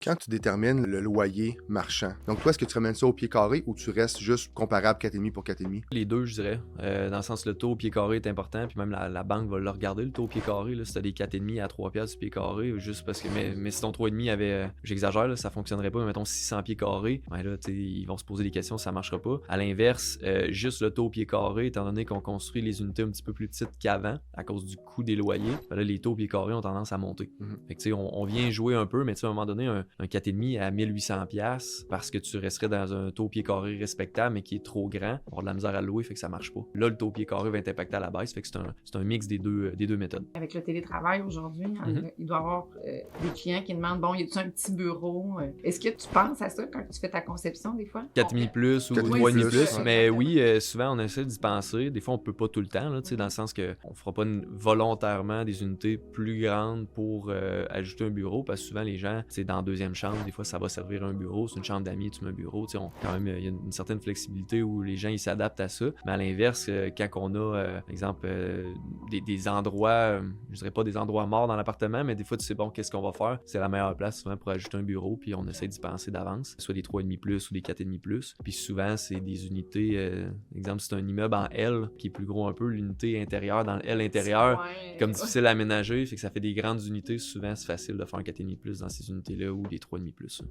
Quand tu détermines le loyer marchand, donc toi, est-ce que tu ramènes ça au pied carré ou tu restes juste comparable 4,5 pour 4,5? Les deux, je dirais. Dans le sens, le taux au pied carré est important, puis même la banque va le regarder, le taux au pied carré. Là, si t'as des 4,5 à 3 piastres du pied carré, juste parce que. Mais si ton 3,5 avait. J'exagère, là, ça fonctionnerait pas, mais mettons 600 pieds carrés, ben là, ils vont se poser des questions, ça marchera pas. À l'inverse, juste le taux au pied carré, étant donné qu'on construit les unités un petit peu plus petites qu'avant, à cause du coût des loyers, ben là, les taux au pied carré ont tendance à monter. Fait que tu sais, on vient jouer un peu, mais tu sais, à un moment donné, un 4,5 à 1800 piastres, parce que tu resterais dans un taux au pied carré respectable, mais qui est trop grand, on va avoir de la misère à le louer, fait que ça marche pas. Là, le taux au pied carré va être impacté à la baisse, fait que c'est un mix des deux méthodes. Avec le télétravail aujourd'hui, il doit y avoir des clients qui demandent, bon, y a-tu un petit bureau? Est-ce que tu penses à ça quand tu fais ta conception des fois? 4,5 plus ou 4,5 3,5 plus, ouais. mais oui, souvent on essaie d'y penser. Des fois, on peut pas tout le temps, là, dans le sens qu'on fera pas volontairement des unités plus grandes pour ajouter un bureau, parce que souvent les gens, dans la deuxième chambre, des fois ça va servir un bureau, c'est une chambre d'amis, tu mets un bureau, quand même, il y a une certaine flexibilité où les gens ils s'adaptent à ça. Mais à l'inverse, quand on a, par exemple, des endroits, je dirais pas des endroits morts dans l'appartement, mais des fois tu sais, bon, qu'est-ce qu'on va faire? C'est la meilleure place souvent pour ajouter un bureau, puis on essaie d'y penser d'avance, soit des 3,5 plus ou des 4,5 plus. Puis souvent, c'est des unités, exemple, c'est un immeuble en L qui est plus gros un peu, l'unité intérieure dans le L intérieur, comme difficile à aménager, fait que ça fait des grandes unités. Souvent, c'est facile de faire un 4,5 plus dans ces unités-là ou des 3,5 plus.